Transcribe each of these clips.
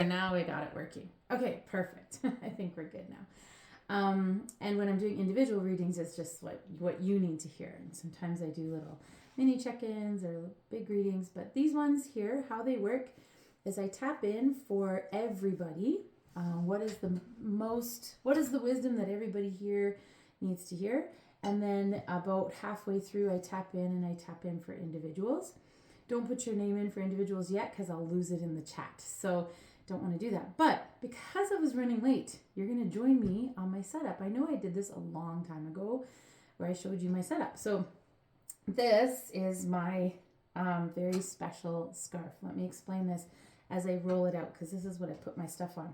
Now we got it working. Okay, perfect. I think we're good now. And when I'm doing individual readings, it's just what you need to hear. And sometimes I do little mini check-ins or big readings. But these ones here, how they work is I tap in for everybody. What is the wisdom that everybody here needs to hear? And then about halfway through, I tap in for individuals. Don't put your name in for individuals yet because I'll lose it in the chat. So don't want to do that. But because I was running late, you're going to join me on my setup. I know I did this a long time ago where I showed you my setup. So this is my very special scarf. Let me explain this as I roll it out because this is what I put my stuff on.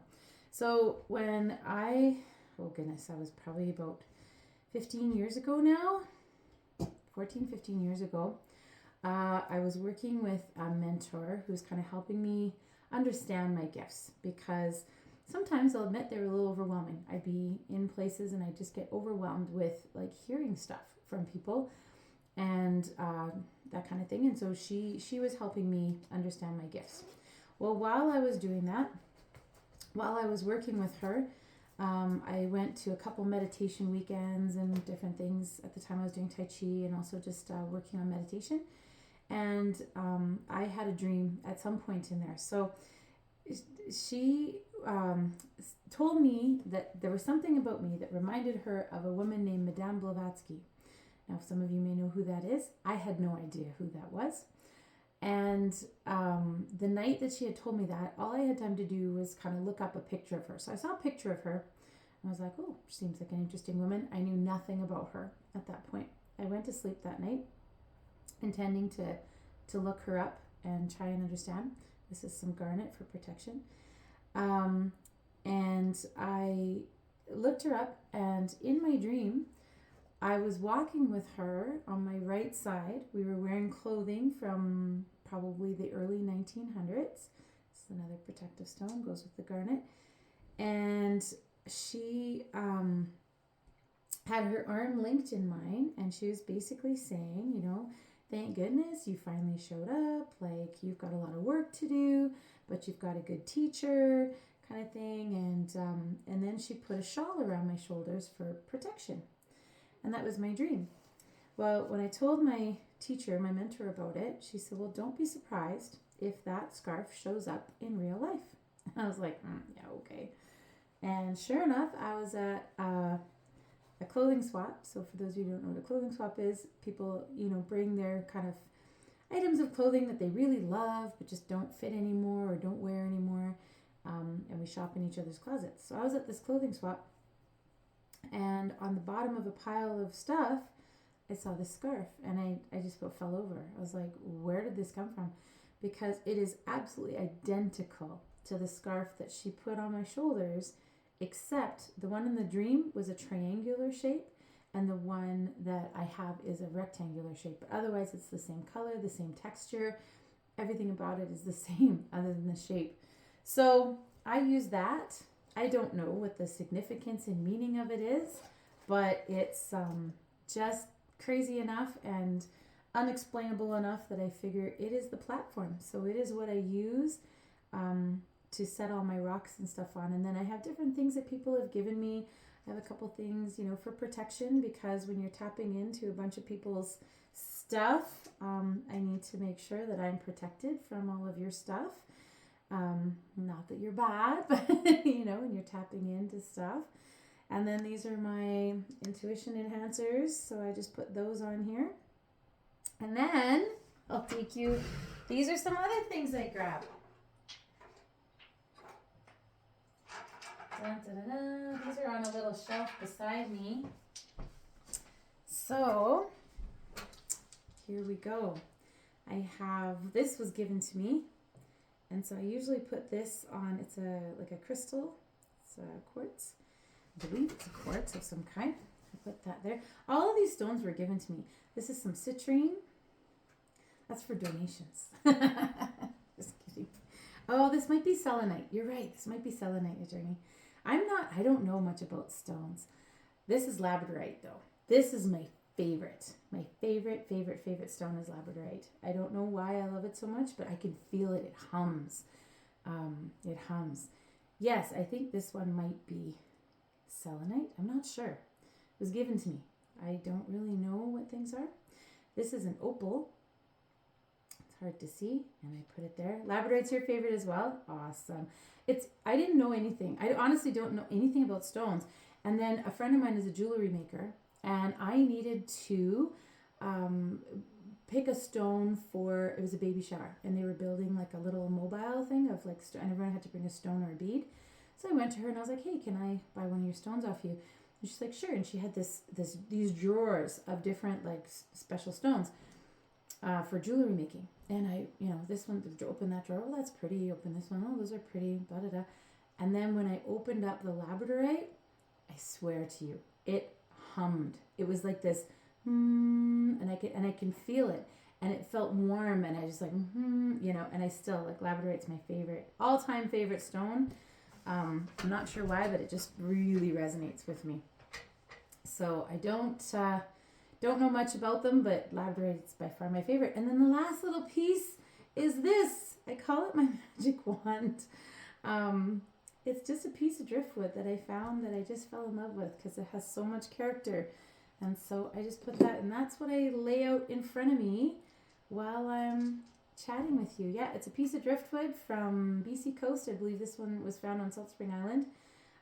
So when I was probably about 15 years ago now, 14, 15 years ago, I was working with a mentor who's kind of helping me understand my gifts because sometimes I'll admit they're a little overwhelming. I'd be in places and I just get overwhelmed with like hearing stuff from people and that kind of thing. And so she was helping me understand my gifts. Well, while I was doing that, while I was working with her, I went to a couple meditation weekends and different things. At the time I was doing Tai Chi and also just working on meditation. And I had a dream at some point in there. So she told me that there was something about me that reminded her of a woman named Madame Blavatsky. Now, some of you may know who that is. I had no idea who that was. And the night that she had told me that, all I had time to do was kind of look up a picture of her. So I saw a picture of her and I was like, oh, she seems like an interesting woman. I knew nothing about her at that point. I went to sleep that night intending to look her up and try and understand. This is some garnet for protection. And I looked her up, and in my dream, I was walking with her on my right side. We were wearing clothing from probably the early 1900s. This is another protective stone, goes with the garnet. And she had her arm linked in mine, and she was basically saying, thank goodness you finally showed up. Like, you've got a lot of work to do, but you've got a good teacher, kind of thing. And then she put a shawl around my shoulders for protection. And that was my dream. Well, when I told my teacher, my mentor, about it, she said, well, don't be surprised if that scarf shows up in real life. And I was like, yeah, okay. And sure enough, I was at a clothing swap. So for those of you who don't know what a clothing swap is, people, bring their kind of items of clothing that they really love but just don't fit anymore or don't wear anymore. And we shop in each other's closets. So I was at this clothing swap, and on the bottom of a pile of stuff, I saw this scarf, and I just fell over. I was like, where did this come from? Because it is absolutely identical to the scarf that she put on my shoulders, except the one in the dream was a triangular shape, and the one that I have is a rectangular shape. But otherwise, it's the same color, the same texture. Everything about it is the same other than the shape. So I use that. I don't know what the significance and meaning of it is, but it's just crazy enough and unexplainable enough that I figure it is the platform. So it is what I use to set all my rocks and stuff on. And then I have different things that people have given me. I have a couple things, for protection, because when you're tapping into a bunch of people's stuff, I need to make sure that I'm protected from all of your stuff. Not that you're bad, but when you're tapping into stuff. And then these are my intuition enhancers, so I just put those on here. And then I'll take you, these are some other things I grabbed. Dun, dun, dun, dun. These are on a little shelf beside me. So here we go. This was given to me. And so I usually put this on, it's like a crystal, it's a quartz. I believe it's a quartz of some kind. I put that there. All of these stones were given to me. This is some citrine. That's for donations. Just kidding. Oh, this might be selenite. You're right. This might be selenite, Attorney. I don't know much about stones. This is labradorite though. This is my favorite. My favorite stone is labradorite. I don't know why I love it so much, but I can feel it. It hums. It hums. Yes, I think this one might be selenite. I'm not sure. It was given to me. I don't really know what things are. This is an opal. It's hard to see, and I put it there. Labradorite's your favorite as well? Awesome. I didn't know anything. I honestly don't know anything about stones. And then a friend of mine is a jewelry maker, and I needed to pick a stone for, it was a baby shower, and they were building like a little mobile thing of like, and everyone had to bring a stone or a bead. So I went to her and I was like, hey, can I buy one of your stones off you? And she's like, sure. And she had these drawers of different like special stones for jewelry making. And I, this one, open that drawer, oh, that's pretty. Open this one, oh, those are pretty, blah, blah, blah. And then when I opened up the labradorite, I swear to you, it hummed. It was like this, and I can feel it. And it felt warm, and I just like, and I still, like, labradorite's my favorite, all-time favorite stone. I'm not sure why, but it just really resonates with me. So I don't know much about them, but labradorite's by far my favorite. And then the last little piece is this. I call it my magic wand. It's just a piece of driftwood that I found that I just fell in love with because it has so much character. And so I just put that, and that's what I lay out in front of me while I'm chatting with you. Yeah, it's a piece of driftwood from BC Coast. I believe this one was found on Salt Spring Island.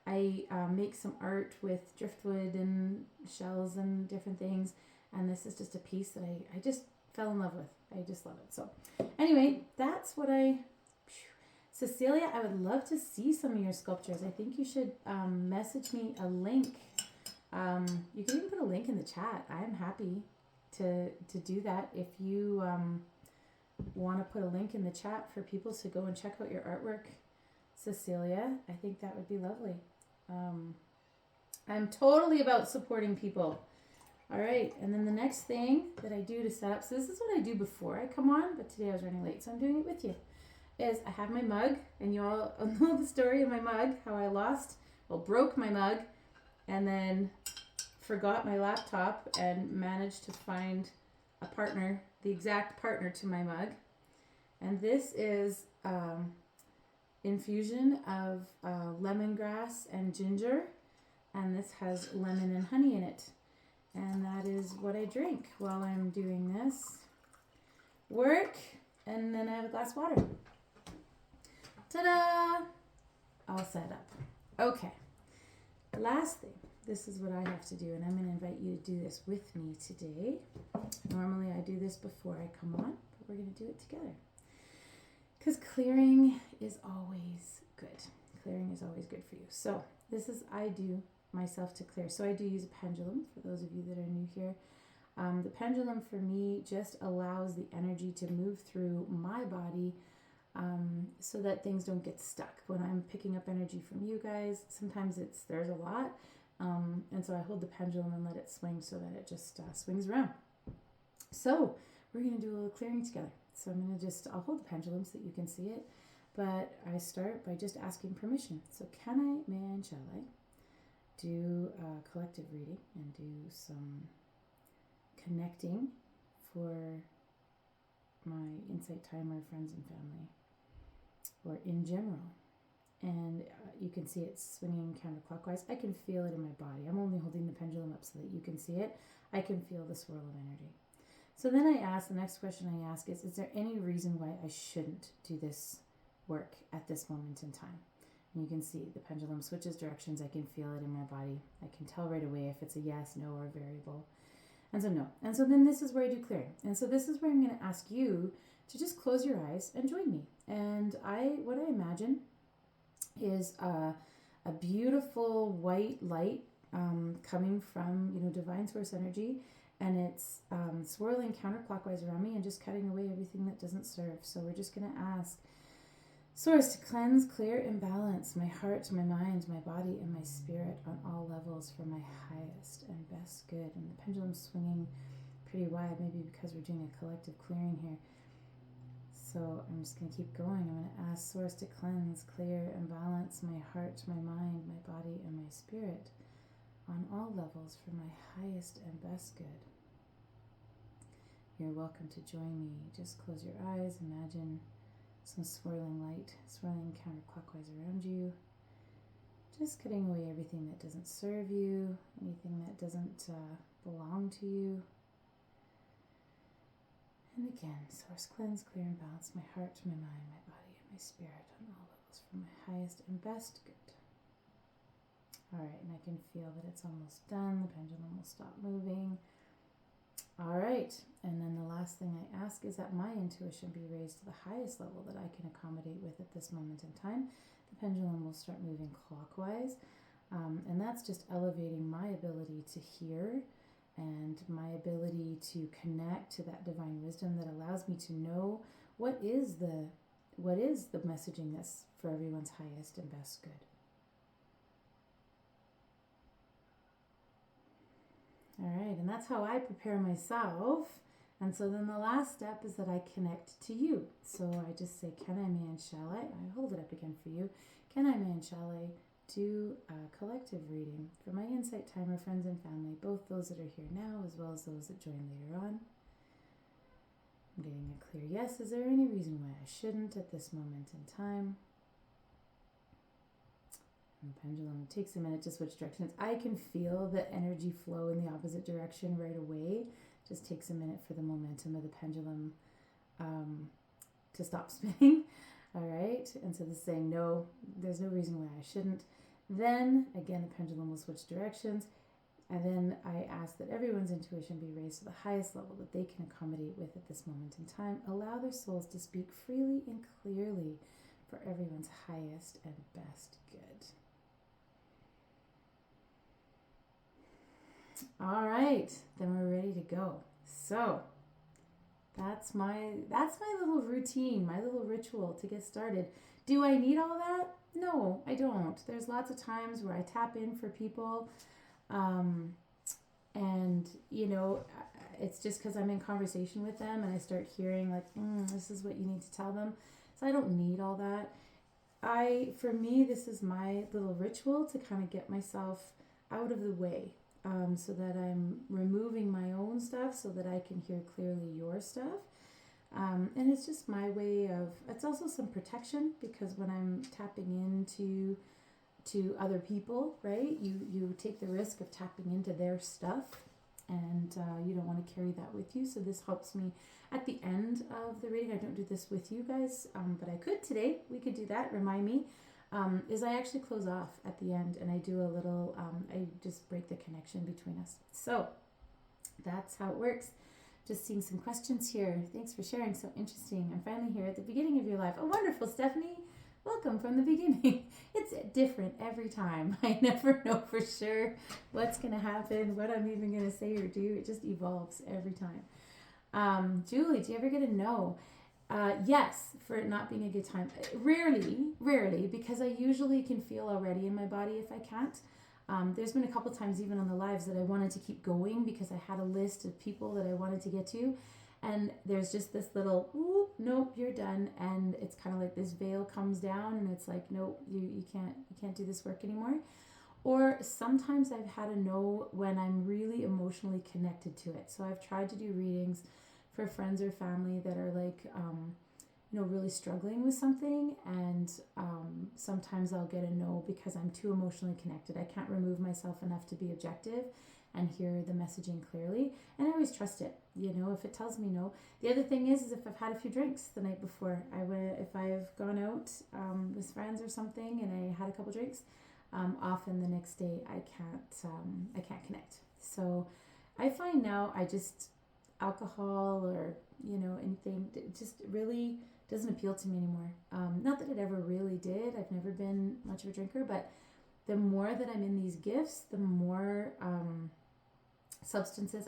I make some art with driftwood and shells and different things, and this is just a piece that I just fell in love with. I just love it. So anyway, that's what Cecilia, I would love to see some of your sculptures. I think you should message me a link. You can even put a link in the chat. I'm happy to do that. If you want to put a link in the chat for people to go and check out your artwork, Cecilia, I think that would be lovely. I'm totally about supporting people. All right, and then the next thing that I do to set up, so this is what I do before I come on, but today I was running late, so I'm doing it with you, is I have my mug, and you all know the story of my mug, how I broke my mug, and then forgot my laptop and managed to find a partner, the exact partner to my mug. And this is infusion of lemongrass and ginger, and this has lemon and honey in it. And that is what I drink while I'm doing this work, and then I have a glass of water. Ta-da! All set up. Okay. Last thing. This is what I have to do, and I'm going to invite you to do this with me today. Normally I do this before I come on, but we're going to do it together. Because clearing is always good. Clearing is always good for you. So I do myself to clear. So I do use a pendulum for those of you that are new here. The pendulum for me just allows the energy to move through my body so that things don't get stuck. When I'm picking up energy from you guys, sometimes there's a lot. And so I hold the pendulum and let it swing so that it just swings around. So we're going to do a little clearing together. So I'll hold the pendulum so that you can see it. But I start by just asking permission. So may and shall I do a collective reading and do some connecting for my insight timer, friends and family, or in general. And you can see it swinging counterclockwise. I can feel it in my body. I'm only holding the pendulum up so that you can see it. I can feel the swirl of energy. So then the next question I ask is there any reason why I shouldn't do this work at this moment in time? And you can see the pendulum switches directions. I can feel it in my body. I can tell right away if it's a yes, no, or variable. And so no. And so then this is where I do clearing. And so this is where I'm going to ask you to just close your eyes and join me. And what I imagine is a beautiful white light coming from divine source energy, and it's swirling counterclockwise around me and just cutting away everything that doesn't serve. So we're just going to ask Source to cleanse, clear, and balance my heart, my mind, my body, and my spirit on all levels for my highest and best good. And the pendulum's swinging pretty wide, maybe because we're doing a collective clearing here. So I'm just going to keep going. I'm going to ask Source to cleanse, clear, and balance my heart, my mind, my body, and my spirit on all levels for my highest and best good. You're welcome to join me. Just close your eyes. Imagine Some swirling light, swirling counterclockwise around you. Just cutting away everything that doesn't serve you, anything that doesn't belong to you. And again, source, cleanse, clear, and balance my heart, my mind, my body, and my spirit on all levels for my highest and best good. Alright, and I can feel that it's almost done. The pendulum will stop moving. Alright, and then the last thing I ask is that my intuition be raised to the highest level that I can accommodate with at this moment in time. The pendulum will start moving clockwise, and that's just elevating my ability to hear and my ability to connect to that divine wisdom that allows me to know what is the messaging that's for everyone's highest and best good. All right, and that's how I prepare myself. And so then the last step is that I connect to you. So I just say, can I, may, and shall I? I hold it up again for you. Can I, may, and shall I do a collective reading for my Insight Timer friends and family, both those that are here now as well as those that join later on? I'm getting a clear yes. Is there any reason why I shouldn't at this moment in time? And the pendulum, it takes a minute to switch directions. I can feel the energy flow in the opposite direction right away. Just takes a minute for the momentum of the pendulum to stop spinning. All right, and so this is saying no, there's no reason why I shouldn't. Then again, the pendulum will switch directions, and then I ask that everyone's intuition be raised to the highest level that they can accommodate with at this moment in time. Allow their souls to speak freely and clearly for everyone's highest and best good. All right, then we're ready to go. So that's my little routine, my little ritual to get started. Do I need all that? No, I don't. There's lots of times where I tap in for people, and it's just because I'm in conversation with them and I start hearing like, this is what you need to tell them. So I don't need all that. For me, this is my little ritual to kind of get myself out of the way. So that I'm removing my own stuff so that I can hear clearly your stuff. And it's just my way of, it's also some protection, because when I'm tapping into other people, right, you take the risk of tapping into their stuff, and you don't want to carry that with you. So this helps me at the end of the reading. I don't do this with you guys, but I could today. We could do that. Remind me. Is I actually close off at the end, and I do a little, I just break the connection between us. So that's how it works. Just seeing some questions here. Thanks for sharing. So interesting. I'm finally here at the beginning of your life. Oh, wonderful, Stephanie. Welcome from the beginning. It's different every time. I never know for sure what's going to happen, what I'm even going to say or do. It just evolves every time. Julie, do you ever get a no? Yes, for it not being a good time. Rarely, because I usually can feel already in my body if I can't. There's been a couple times even on the lives that I wanted to keep going because I had a list of people that I wanted to get to, and there's just this little, nope, you're done, and it's kind of like this veil comes down and it's like, nope, you can't do this work anymore. Or sometimes I've had a no when I'm really emotionally connected to it. So I've tried to do readings for friends or family that are like, really struggling with something, and sometimes I'll get a no because I'm too emotionally connected. I can't remove myself enough to be objective and hear the messaging clearly, and I always trust it, if it tells me no. The other thing is if I've had a few drinks the night before, if I've gone out with friends or something and I had a couple drinks, often the next day I can't connect. So I find now alcohol or anything, it just really doesn't appeal to me anymore. Not that it ever really did. I've never been much of a drinker, but the more that I'm in these gifts, the more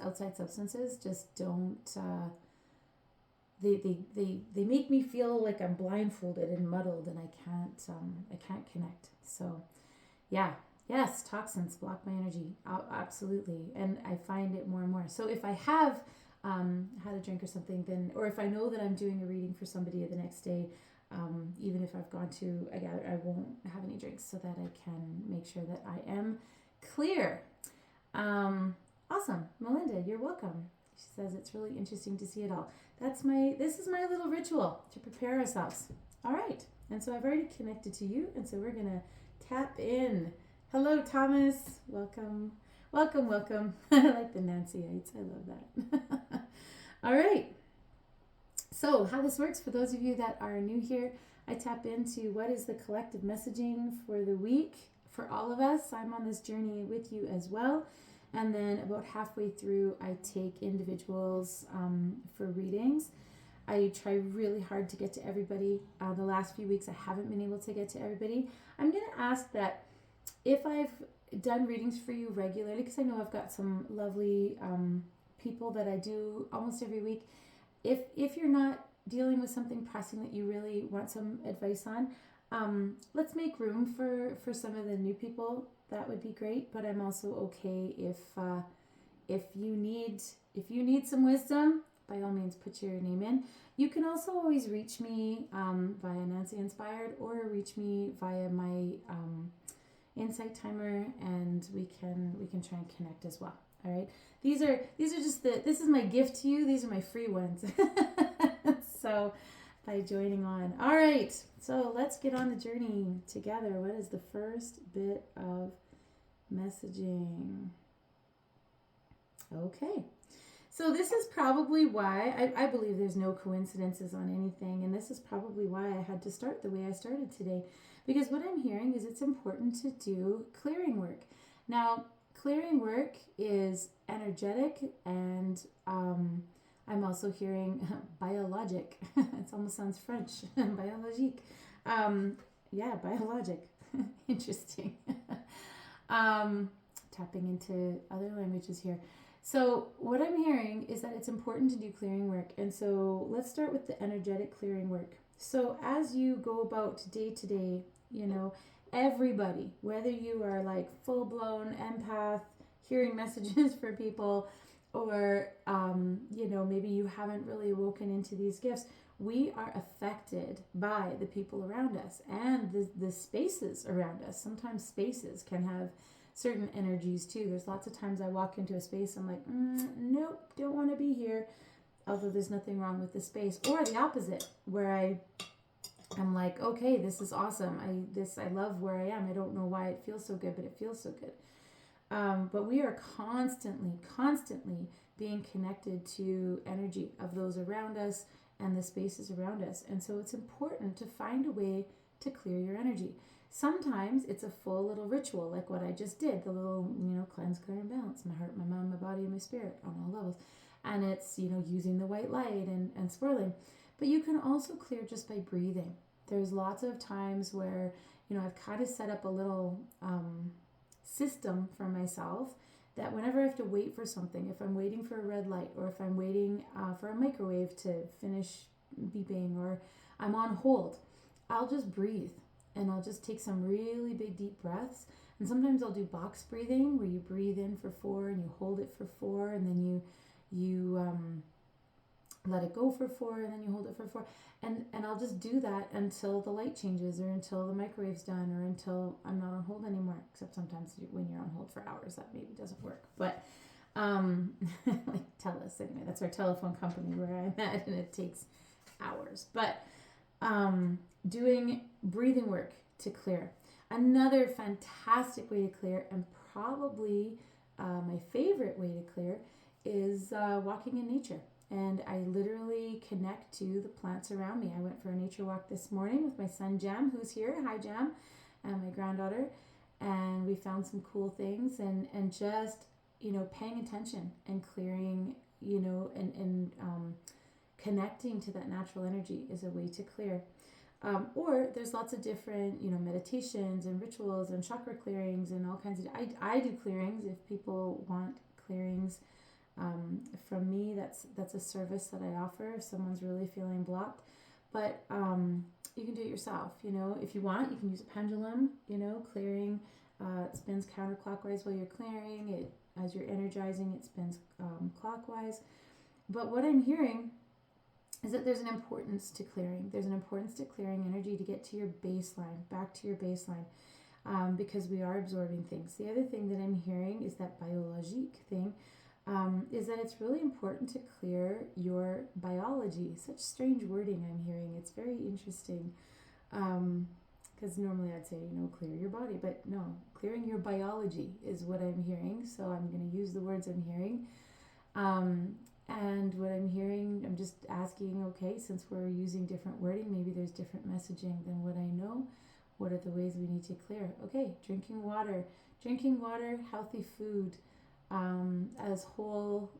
outside substances just don't, they make me feel like I'm blindfolded and muddled, and I can't connect. So yes, toxins block my energy, absolutely, and I find it more and more. So if I have had a drink or something, then, or if I know that I'm doing a reading for somebody the next day, even if I've gone to a gather, I won't have any drinks so that I can make sure that I am clear. Awesome. Melinda, you're welcome. She says it's really interesting to see it all. This is my little ritual to prepare ourselves. All right. And so I've already connected to you. And so we're going to tap in. Hello, Thomas. Welcome. Welcome, welcome. I like the Nancyites. I love that. All right. So how this works, for those of you that are new here, I tap into what is the collective messaging for the week for all of us. I'm on this journey with you as well. And then about halfway through, I take individuals for readings. I try really hard to get to everybody. The last few weeks, I haven't been able to get to everybody. I'm going to ask that if I've done readings for you regularly, because I know I've got some lovely people that I do almost every week. If you're not dealing with something pressing that you really want some advice on, let's make room for some of the new people. That would be great. But I'm also okay if you need some wisdom, by all means put your name in. You can also always reach me via Nancy Inspired, or reach me via my Insight Timer, and we can try and connect as well. All right. These are just this is my gift to you. These are my free ones. So by joining on. All right. So let's get on the journey together. What is the first bit of messaging? Okay. So this is probably why I believe there's no coincidences on anything. And this is probably why I had to start the way I started today. Because what I'm hearing is it's important to do clearing work. Now, clearing work is energetic, and I'm also hearing biologic. It almost sounds French. Biologique. Yeah, biologic. Interesting. Tapping into other languages here. So what I'm hearing is that it's important to do clearing work. And so let's start with the energetic clearing work. So as you go about day to day, everybody, whether you are like full-blown empath, hearing messages for people, or, maybe you haven't really awoken into these gifts, we are affected by the people around us and the spaces around us. Sometimes spaces can have certain energies too. There's lots of times I walk into a space, I'm like, nope, don't want to be here. Although there's nothing wrong with the space. Or the opposite, where I'm like, okay, this is awesome. I love where I am. I don't know why it feels so good, but it feels so good. But we are constantly being connected to energy of those around us and the spaces around us. And so it's important to find a way to clear your energy. Sometimes it's a full little ritual, like what I just did, the little, cleanse, clear, and balance, my heart, my mind, my body, and my spirit on all levels. And it's, using the white light and swirling. But you can also clear just by breathing. There's lots of times where, I've kind of set up a little system for myself that whenever I have to wait for something, if I'm waiting for a red light, or if I'm waiting for a microwave to finish beeping, or I'm on hold, I'll just breathe. And I'll just take some really big deep breaths. And sometimes I'll do box breathing, where you breathe in for 4 and you hold it for 4, and then you let it go for 4, and then you hold it for 4. And I'll just do that until the light changes, or until the microwave's done, or until I'm not on hold anymore. Except sometimes when you're on hold for hours, that maybe doesn't work. But like TELUS, anyway, that's our telephone company where I'm at, and it takes hours. But doing breathing work to clear. Another fantastic way to clear, and probably my favorite way to clear, is walking in nature. And I literally connect to the plants around me. I went for a nature walk this morning with my son Jam, who's here. Hi, Jam. And my granddaughter. And we found some cool things, and just, paying attention and clearing, and connecting to that natural energy is a way to clear. Or there's lots of different, meditations and rituals and chakra clearings and all kinds of. I do clearings if people want clearings from me. That's a service that I offer if someone's really feeling blocked. But you can do it yourself. If you want, you can use a pendulum. Clearing. It spins counterclockwise while you're clearing. It, as you're energizing, it spins clockwise. But what I'm hearing is that there's an importance to clearing. There's an importance to clearing energy to get to your baseline, back to your baseline, because we are absorbing things. The other thing that I'm hearing is that biologique thing, is that it's really important to clear your biology. Such strange wording I'm hearing. It's very interesting. Because normally I'd say, clear your body, but no, clearing your biology is what I'm hearing. So I'm going to use the words I'm hearing. And what I'm hearing, I'm just asking, okay, since we're using different wording, maybe there's different messaging than what I know. What are the ways we need to clear? Okay, drinking water, healthy food, as whole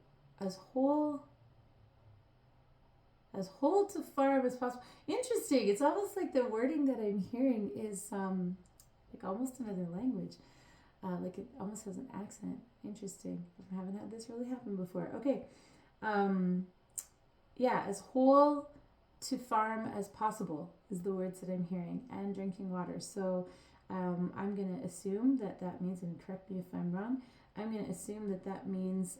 to farm as possible. Interesting. It's almost like the wording that I'm hearing is like almost another language. Like it almost has an accent. Interesting. I haven't had this really happen before. Okay. Yeah, as whole to farm as possible is the words that I'm hearing, and drinking water. So I'm going to assume that means, and correct me if I'm wrong, I'm going to assume that means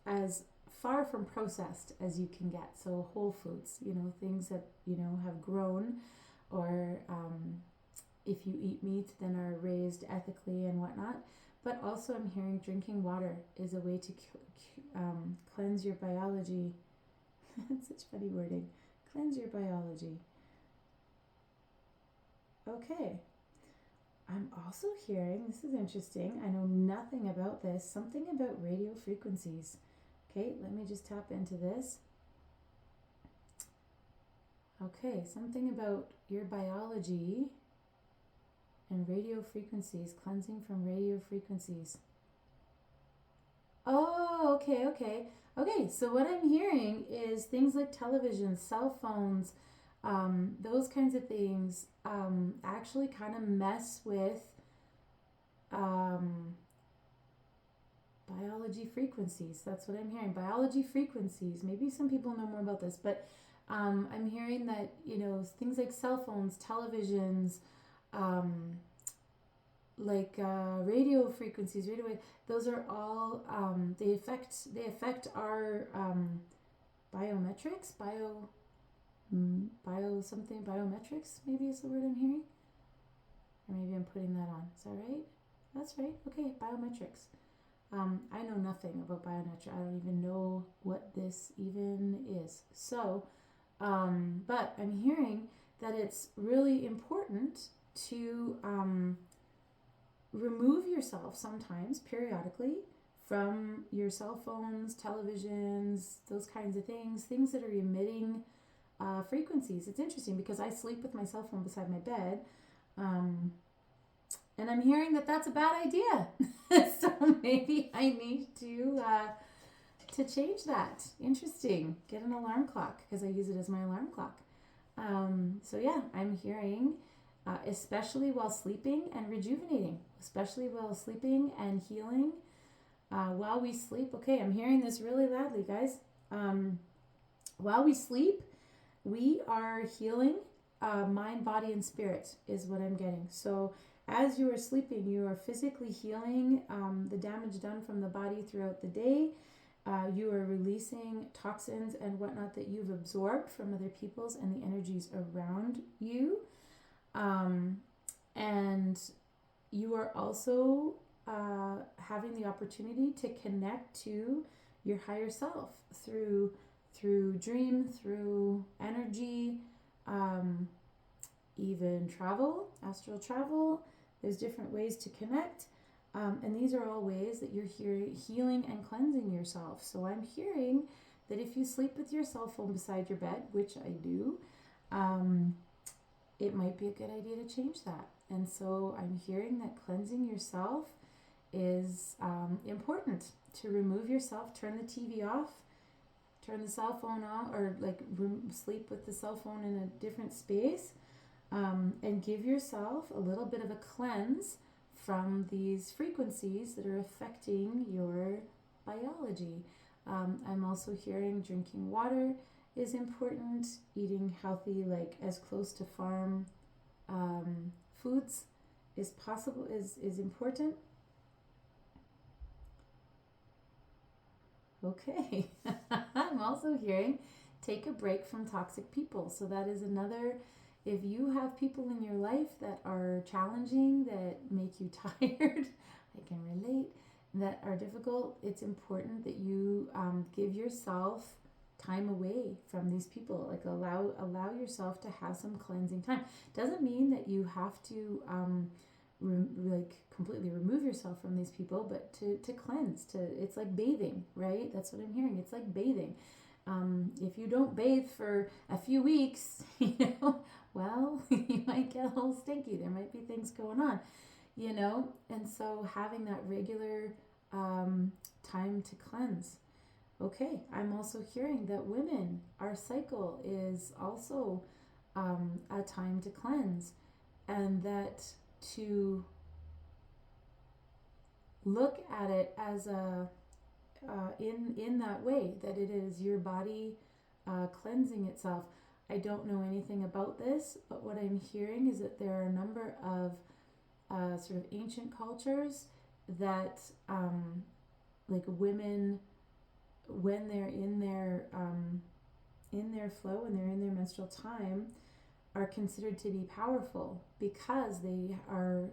as far from processed as you can get. So whole foods, things that, have grown, or if you eat meat, then are raised ethically and whatnot. But also I'm hearing drinking water is a way to cleanse your biology. That's such funny wording. Cleanse your biology. Okay. I'm also hearing, this is interesting, I know nothing about this, something about radio frequencies. Okay, let me just tap into this. Okay, something about your biology and radio frequencies, cleansing from radio frequencies. Oh, okay. Okay, so what I'm hearing is things like television, cell phones, those kinds of things actually kind of mess with biology frequencies. That's what I'm hearing. Biology frequencies. Maybe some people know more about this, but I'm hearing that, things like cell phones, televisions, radio frequencies, radio wave, those are all they affect our biometrics, biometrics maybe is the word I'm hearing, or maybe I'm putting that on. Is that right? That's right. Okay, biometrics. I know nothing about biometrics. I don't even know what this even is. So, but I'm hearing that it's really important to remove yourself sometimes, periodically, from your cell phones, televisions, those kinds of things that are emitting frequencies. It's interesting because I sleep with my cell phone beside my bed, and I'm hearing that that's a bad idea. So maybe I need to change that. Interesting. Get an alarm clock because I use it as my alarm clock. So yeah, I'm hearing especially while sleeping and rejuvenating, especially while sleeping and healing. While we sleep, okay, I'm hearing this really loudly, guys. While we sleep, we are healing mind, body, and spirit is what I'm getting. So as you are sleeping, you are physically healing the damage done from the body throughout the day. You are releasing toxins and whatnot that you've absorbed from other people's and the energies around you. And you are also having the opportunity to connect to your higher self through dream, through energy, even travel, astral travel. There's different ways to connect. And these are all ways that you're healing and cleansing yourself. So I'm hearing that if you sleep with your cell phone beside your bed, which I do, it might be a good idea to change that. And so I'm hearing that cleansing yourself is important. To remove yourself, turn the TV off, turn the cell phone off, or sleep with the cell phone in a different space, and give yourself a little bit of a cleanse from these frequencies that are affecting your biology. I'm also hearing drinking water is important. Eating healthy, as close to farm foods is possible, is important. Okay. I'm also hearing take a break from toxic people. So that is another, if you have people in your life that are challenging, that make you tired, I can relate, that are difficult, it's important that you give yourself time away from these people. Like allow yourself to have some cleansing time. Doesn't mean that you have to like completely remove yourself from these people, but to cleanse. It's like bathing, right? That's what I'm hearing. It's like bathing. If you don't bathe for a few weeks, well, you might get a little stinky. There might be things going on, and so having that regular time to cleanse. Okay, I'm also hearing that women, our cycle is also a time to cleanse, and that to look at it as in that way, that it is your body cleansing itself. I don't know anything about this, but what I'm hearing is that there are a number of sort of ancient cultures that like women, when they're in their flow, when they're in their menstrual time, are considered to be powerful because they are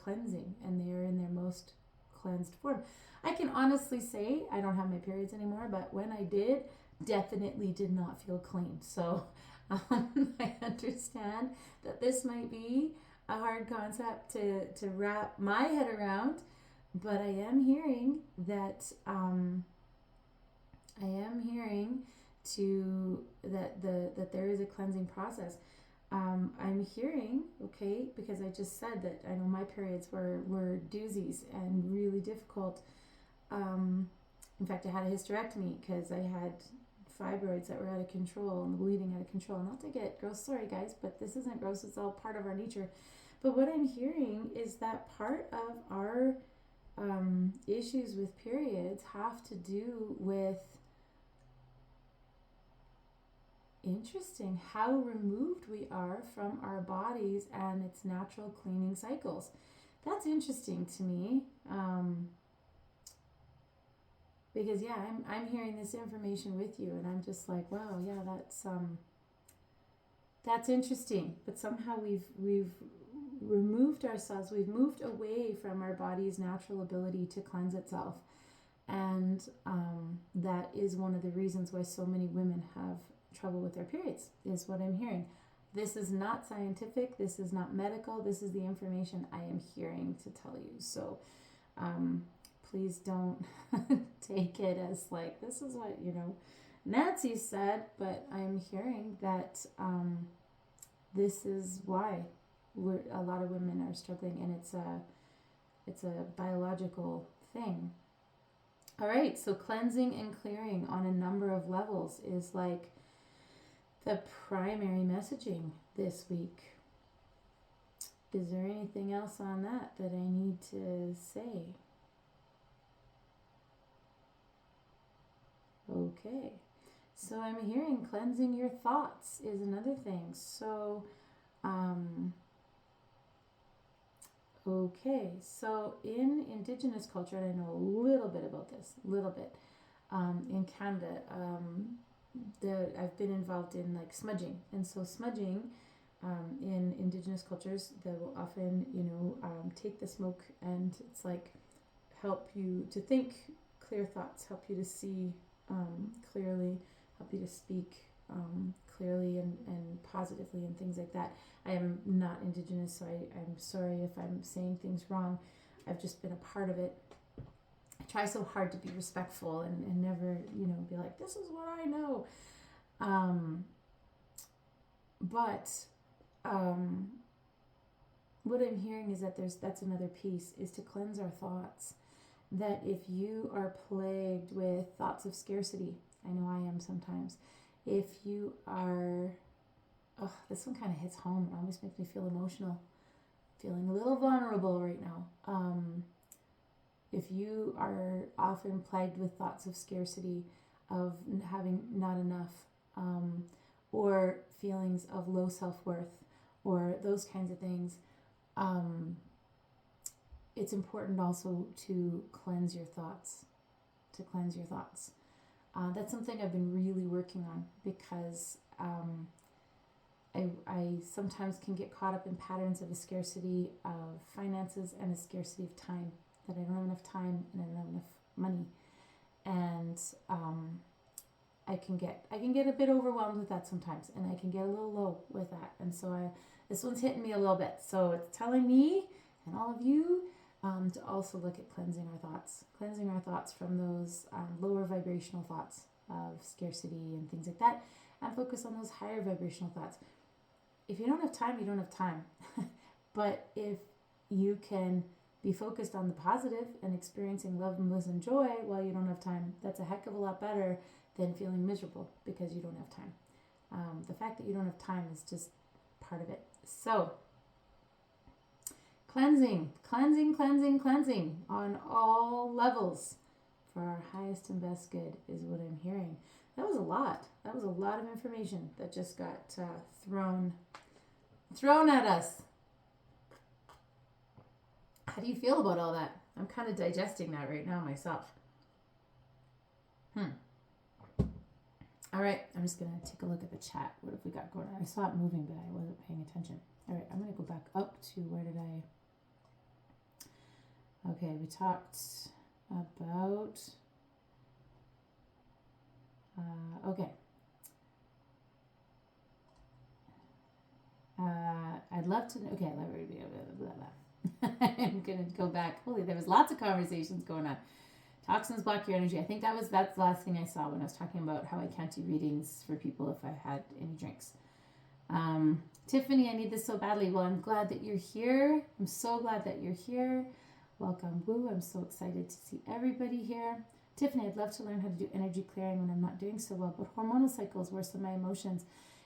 cleansing and they are in their most cleansed form. I can honestly say I don't have my periods anymore, but when I did, definitely did not feel clean. So I understand that this might be a hard concept to wrap my head around, but I am hearing that that there is a cleansing process. I'm hearing, okay, because I just said that I know my periods were doozies and really difficult. In fact, I had a hysterectomy because I had fibroids that were out of control and the bleeding out of control. Not to get gross, sorry guys, but this isn't gross, it's all part of our nature. But what I'm hearing is that part of our issues with periods have to do with, interesting, how removed we are from our bodies and its natural cleaning cycles. That's interesting to me. Because yeah, I'm hearing this information with you, and I'm just like, wow, yeah, that's interesting. But somehow we've removed ourselves. We've moved away from our body's natural ability to cleanse itself, and that is one of the reasons why so many women have trouble with their periods. Is what I'm hearing. This is not scientific. This is not medical. This is the information I am hearing to tell you. So. Please don't take it as like, this is what, Nancy said, but I'm hearing that this is why a lot of women are struggling, and it's a biological thing. All right, so cleansing and clearing on a number of levels is like the primary messaging this week. Is there anything else on that I need to say? Okay, so I'm hearing cleansing your thoughts is another thing. So, okay, so in Indigenous culture, and I know a little bit about this, in Canada, I've been involved in like smudging, and so smudging in Indigenous cultures, they will often, take the smoke, and it's like help you to think clear thoughts, help you to see clearly, help you to speak clearly and positively and things like that. I am not Indigenous, so I'm sorry if I'm saying things wrong. I've just been a part of it. I try so hard to be respectful and never, be like, this is what I know. But what I'm hearing is that that's another piece, is to cleanse our thoughts. That if you are plagued with thoughts of scarcity, I know I am sometimes, if you are, this one kind of hits home, it almost makes me feel emotional, feeling a little vulnerable right now. If you are often plagued with thoughts of scarcity, of having not enough, or feelings of low self-worth, or those kinds of things, it's important also to cleanse your thoughts. That's something I've been really working on, because I sometimes can get caught up in patterns of a scarcity of finances and a scarcity of time, that I don't have enough time and I don't have enough money. And I can get a bit overwhelmed with that sometimes, and I can get a little low with that. And so this one's hitting me a little bit. So it's telling me and all of you to also look at cleansing our thoughts from those lower vibrational thoughts of scarcity and things like that, and focus on those higher vibrational thoughts. If you don't have time, you don't have time. But if you can be focused on the positive and experiencing love and bliss and joy while you don't have time, that's a heck of a lot better than feeling miserable because you don't have time. The fact that you don't have time is just part of it. So, cleansing on all levels for our highest and best good is what I'm hearing. That was a lot. That was a lot of information that just got thrown at us. How do you feel about all that? I'm kind of digesting that right now myself. All right, I'm just going to take a look at the chat. What have we got going on? I saw it moving, but I wasn't paying attention. All right, I'm going to go back up to where did I... Okay, we talked about... okay. I'd love to... Okay, blah, blah, blah. I'm going to go back. Holy, there was lots of conversations going on. Toxins block your energy. I think that's the last thing I saw when I was talking about how I can't do readings for people if I've had any drinks. Tiffany, I need this so badly. Well, I'm glad that you're here. I'm so glad that you're here. Welcome, Woo. I'm so excited to see everybody here. Tiffany, I'd love to learn how to do energy clearing when I'm not doing so well, but hormonal cycles worsen my emotions.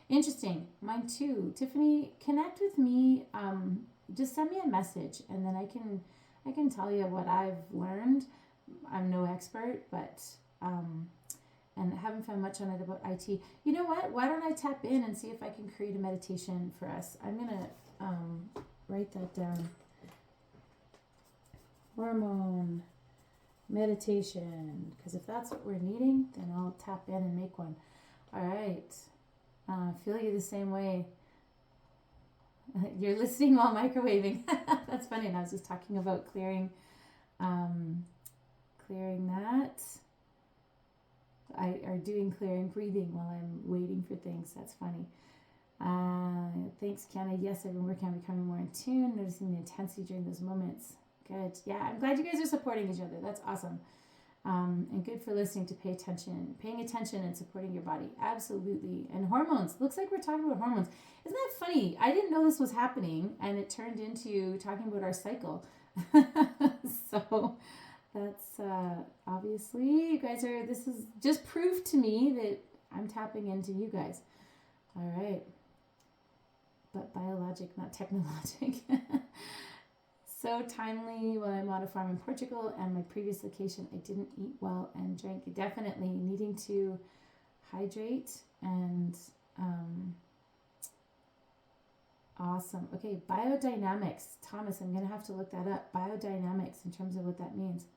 Interesting. Mine too. Tiffany, connect with me. Just send me a message, and then I can tell you what I've learned. I'm no expert, but and I haven't found much on it about IT. You know what? Why don't I tap in and see if I can create a meditation for us? I'm gonna write that down. Hormone meditation, because if that's what we're needing, then I'll tap in and make one. All right. Feel you the same way. You're listening while microwaving. That's funny. And I was just talking about clearing that. I are doing clearing breathing while I'm waiting for things. That's funny. Thanks, Kiana. Yes, I've been working on becoming more in tune, noticing the intensity during those moments. Good. Yeah, I'm glad you guys are supporting each other. That's awesome. And good for listening to paying attention and supporting your body. Absolutely. And hormones. Looks like we're talking about hormones. Isn't that funny? I didn't know this was happening, and it turned into talking about our cycle. So that's obviously you guys are, this is just proof to me that I'm tapping into you guys. All right. But biologic, not technologic. So timely while I'm on a farm in Portugal and my previous location, I didn't eat well and drank. Definitely needing to hydrate and awesome. Okay, biodynamics. Thomas, I'm going to have to look that up. Biodynamics in terms of what that means.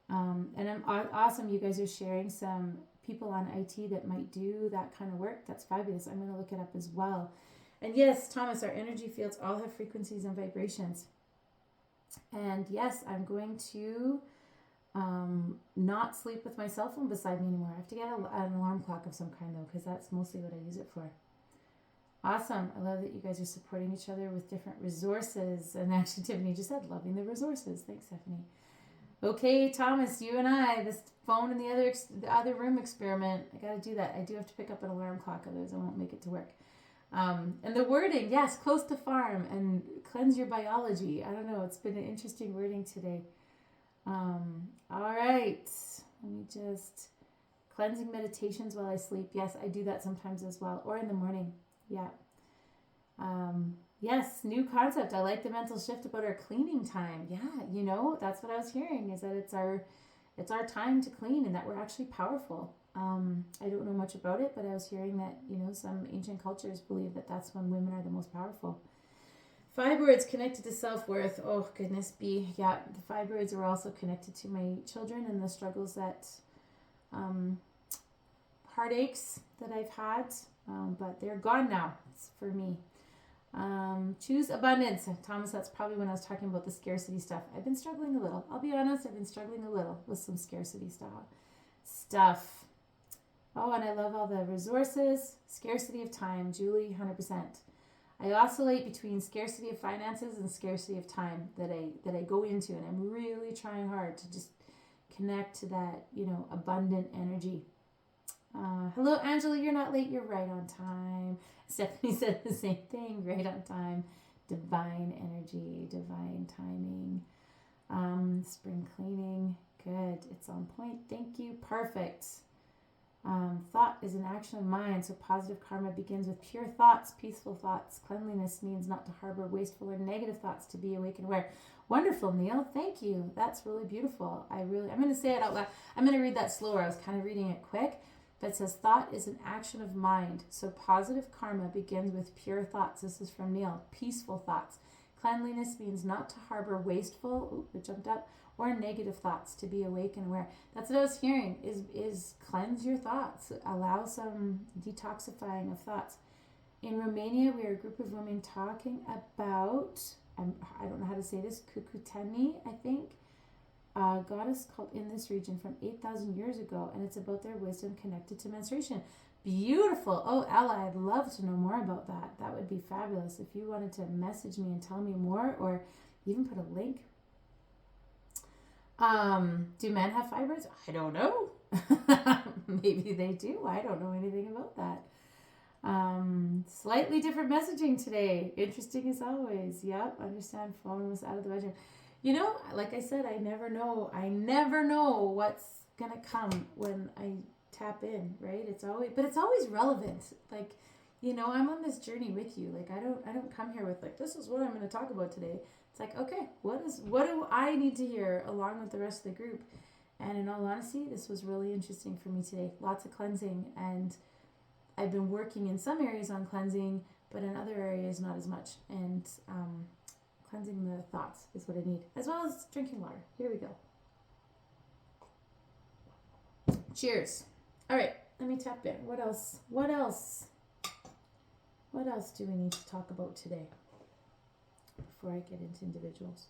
And I'm awesome. You guys are sharing some people on IT that might do that kind of work. That's fabulous. I'm going to look it up as well. And yes, Thomas, our energy fields all have frequencies and vibrations. And yes, I'm going to not sleep with my cell phone beside me anymore. I have to get an alarm clock of some kind, though, because that's mostly what I use it for. Awesome. I love that you guys are supporting each other with different resources. And actually, Tiffany just said, loving the resources. Thanks, Stephanie. Okay, Thomas, you and I, this phone in the other room experiment. I got to do that. I do have to pick up an alarm clock, otherwise I won't make it to work. And the wording, yes, close to farm and cleanse your biology. I don't know. It's been an interesting wording today. All right. Let me just, cleansing meditations while I sleep. Yes, I do that sometimes as well. Or in the morning. Yeah. Yes, new concept. I like the mental shift about our cleaning time. Yeah, you know, that's what I was hearing, is that it's our time to clean and that we're actually powerful. I don't know much about it, but I was hearing that, you know, some ancient cultures believe that that's when women are the most powerful. 5 words connected to self-worth. Oh, goodness be. Yeah, the 5 words are also connected to my children and the struggles that, heartaches that I've had, but they're gone now. It's for me. Choose abundance. Thomas, that's probably when I was talking about the scarcity stuff. I've been struggling a little. I'll be honest, I've been struggling a little with some scarcity stuff. Oh, and I love all the resources. Scarcity of time, Julie, 100%. I oscillate between scarcity of finances and scarcity of time that I go into, and I'm really trying hard to just connect to that, abundant energy. Hello, Angela. You're not late. You're right on time. Stephanie said the same thing. Right on time. Divine energy, divine timing. Spring cleaning. Good. It's on point. Thank you. Perfect. Thought is an action of mind, so positive karma begins with pure thoughts, peaceful thoughts. Cleanliness means not to harbor wasteful or negative thoughts, to be awake and aware. Wonderful, Neil. Thank you. That's really beautiful. I'm going to say it out loud. I'm going to read that slower. I was kind of reading it quick. But it says, thought is an action of mind, so positive karma begins with pure thoughts. This is from Neil. Peaceful thoughts. Cleanliness means not to harbor wasteful, it jumped up, or negative thoughts, to be awake and aware. That's what I was hearing, is cleanse your thoughts. Allow some detoxifying of thoughts. In Romania, we are a group of women talking about, I don't know how to say this, Cucuteni, I think, a goddess called in this region from 8,000 years ago, and it's about their wisdom connected to menstruation. Beautiful. Oh, Ella, I'd love to know more about that. That would be fabulous. If you wanted to message me and tell me more, or even put a link. Do men have fibroids? I don't know. Maybe they do. I don't know anything about that. Slightly different messaging today. Interesting as always. Yep, understand phone was out of the bedroom. Like I said, I never know what's going to come when I tap in, right? It's always relevant. Like, I'm on this journey with you. Like, I don't come here with like, this is what I'm going to talk about today. It's like, okay, what do I need to hear along with the rest of the group? And in all honesty, this was really interesting for me today. Lots of cleansing, and I've been working in some areas on cleansing, but in other areas not as much. And cleansing the thoughts is what I need, as well as drinking water. Here we go. Cheers. All right, let me tap in. What else do we need to talk about today before I get into individuals?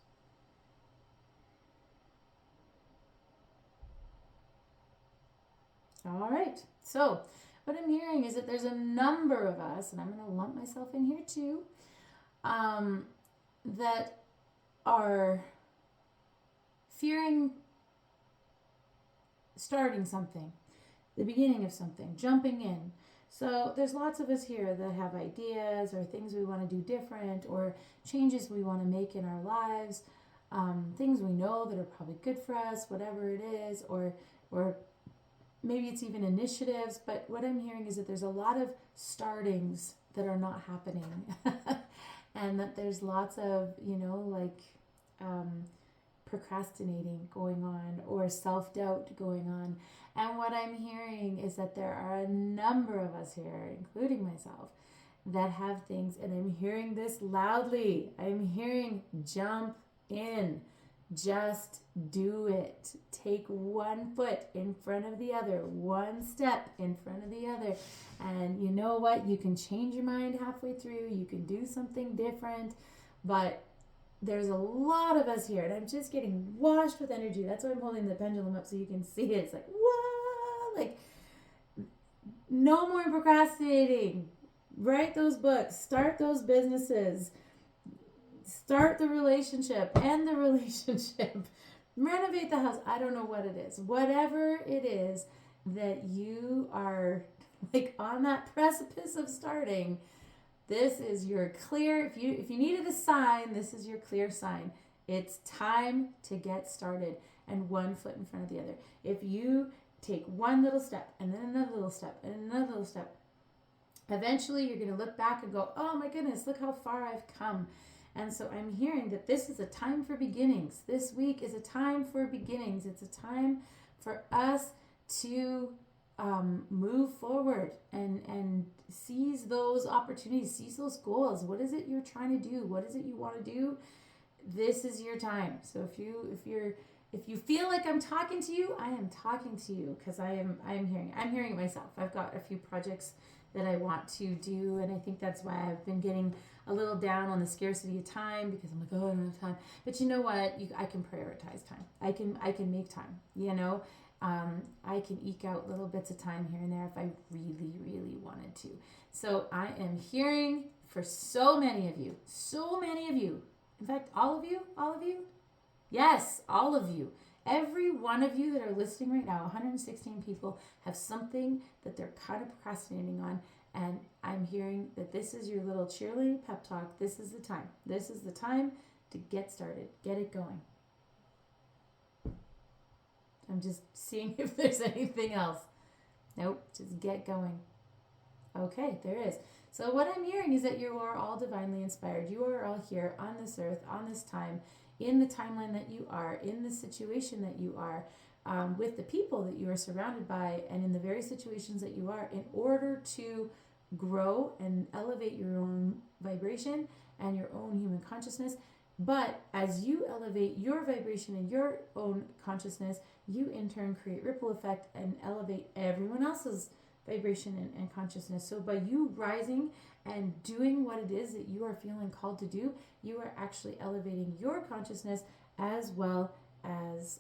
All right, so what I'm hearing is that there's a number of us, and I'm going to lump myself in here too, that are fearing starting something, the beginning of something, jumping in. So there's lots of us here that have ideas or things we want to do different, or changes we want to make in our lives, things we know that are probably good for us, whatever it is, or maybe it's even initiatives. But what I'm hearing is that there's a lot of startings that are not happening. And that there's lots of, procrastinating going on, or self-doubt going on. And what I'm hearing is that there are a number of us here, including myself, that have things, and I'm hearing this loudly. I'm hearing jump in. Just do it. Take one foot in front of the other, one step in front of the other. And you know what? You can change your mind halfway through. You can do something different. But there's a lot of us here, and I'm just getting washed with energy. That's why I'm holding the pendulum up so you can see it. It's like, whoa! Like, no more procrastinating. Write those books. Start those businesses. Start the relationship, end the relationship, renovate the house. I don't know what it is. Whatever it is that you are like on that precipice of starting, this is your clear, if you needed a sign, this is your clear sign. It's time to get started, and one foot in front of the other. If you take one little step and then another little step and another little step, eventually you're going to look back and go, oh my goodness, look how far I've come. And so I'm hearing that this is a time for beginnings. This week is a time for beginnings. It's a time for us to move forward and seize those opportunities, seize those goals. What is it you're trying to do? What is it you want to do? This is your time. So if you feel like I'm talking to you, I am talking to you, because I'm hearing it myself. I've got a few projects that I want to do, and I think that's why I've been getting a little down on the scarcity of time, because I'm like, oh, I don't have time. But you know what? I can prioritize time. I can make time, I can eke out little bits of time here and there if I really, really wanted to. So I am hearing for so many of you, in fact, all of you, yes, all of you. Every one of you that are listening right now, 116 people, have something that they're kind of procrastinating on. And I'm hearing that this is your little cheerleading pep talk. This is the time. This is the time to get started. Get it going. I'm just seeing if there's anything else. Nope, just get going. Okay, there is. So what I'm hearing is that you are all divinely inspired. You are all here on this earth, on this time, in the timeline that you are, in the situation that you are, with the people that you are surrounded by, and in the very situations that you are, in order to grow and elevate your own vibration and your own human consciousness. But as you elevate your vibration and your own consciousness, you in turn create ripple effect and elevate everyone else's vibration and consciousness. So by you rising and doing what it is that you are feeling called to do, you are actually elevating your consciousness as well as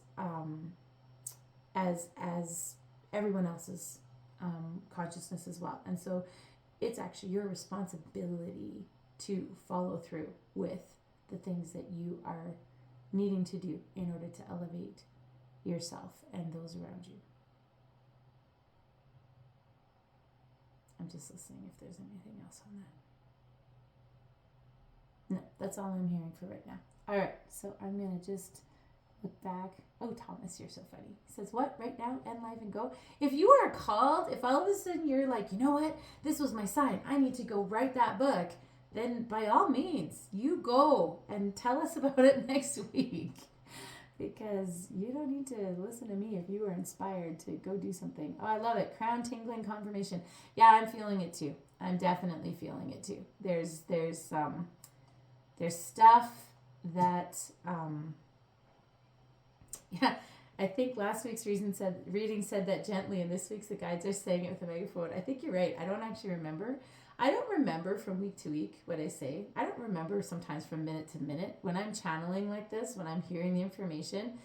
everyone else's consciousness as well. And so it's actually your responsibility to follow through with the things that you are needing to do in order to elevate yourself and those around you. I'm just listening if there's anything else on that. No, that's all I'm hearing for right now. All right, so I'm going to just look back. Oh, Thomas, you're so funny. He says, what? Right now? End life and go? If you are called, if all of a sudden you're like, you know what? This was my sign. I need to go write that book. Then by all means, you go and tell us about it next week. Because you don't need to listen to me if you are inspired to go do something. Oh, I love it. Crown tingling confirmation. Yeah, I'm feeling it too. I'm definitely feeling it too. There's stuff that yeah, I think last week's reading said that gently, and this week's the guides are saying it with a megaphone. I think you're right. I don't actually remember. I don't remember from week to week what I say. I don't remember sometimes from minute to minute. When I'm channeling like this, when I'm hearing the information,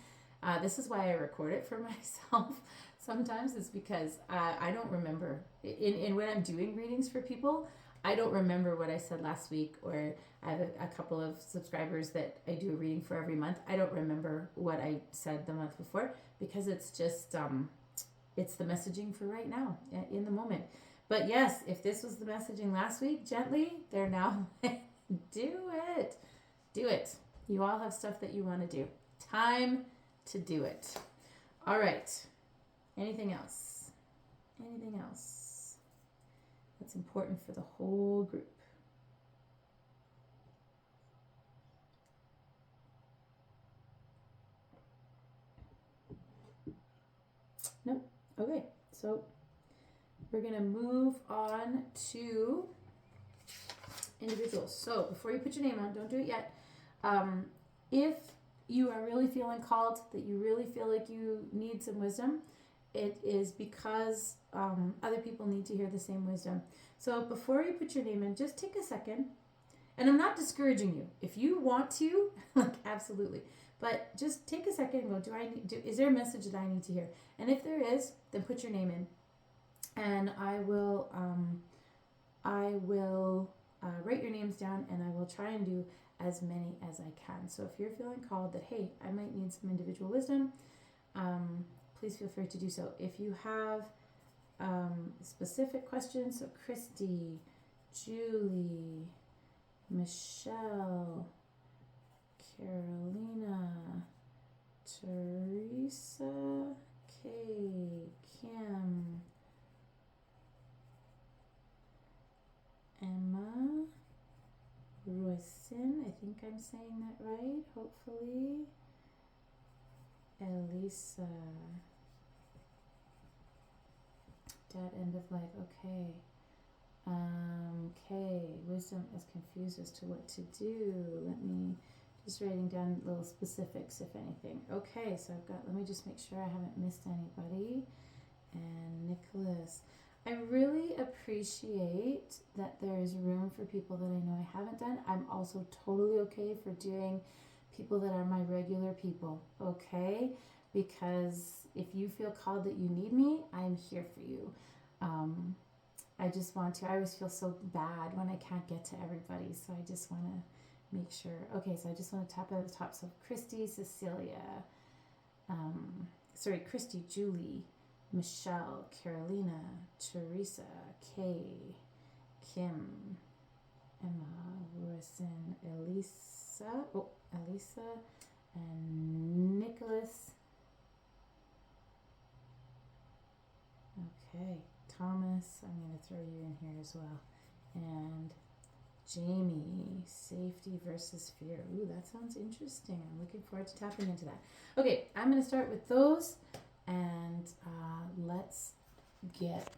this is why I record it for myself. Sometimes it's because I don't remember. In when I'm doing readings for people, I don't remember what I said last week, or I have a couple of subscribers that I do a reading for every month. I don't remember what I said the month before because it's just, it's the messaging for right now, in the moment. But yes, if this was the messaging last week, gently, they're now do it. Do it. You all have stuff that you want to do. Time to do it. All right. Anything else? Anything else that's important for the whole group? Nope. Okay. So we're going to move on to individuals. So before you put your name on, don't do it yet. If you are really feeling called, that you really feel like you need some wisdom, it is because other people need to hear the same wisdom. So before you put your name in, just take a second. And I'm not discouraging you. If you want to, like, absolutely. But just take a second and go, is there a message that I need to hear? And if there is, then put your name in. And I will write your names down, and I will try and do as many as I can. So if you're feeling called that, hey, I might need some individual wisdom, please feel free to do so. If you have specific questions, so Christy, Julie, Michelle, Carolina, Teresa, Kay, Kim, Emma, Royson, I think I'm saying that right, hopefully. Elisa. Dad, end of life, okay. Kay, wisdom is confused as to what to do. Let me just writing down little specifics, if anything. Okay, so let me just make sure I haven't missed anybody. And Nicholas. I really appreciate that there's room for people that I know I haven't done. I'm also totally okay for doing people that are my regular people, okay? because if you feel called that you need me, I'm here for you. I just want to. I always feel so bad when I can't get to everybody, so I just want to make sure. Okay, so I just want to tap at the top. So Christy, Cecilia, Christy, Julie, Michelle, Carolina, Teresa, Kay, Kim, Emma, Wilson, Elisa, and Nicholas. Okay, Thomas, I'm going to throw you in here as well. And Jamie, safety versus fear. Ooh, that sounds interesting. I'm looking forward to tapping into that. Okay, I'm going to start with those, and let's get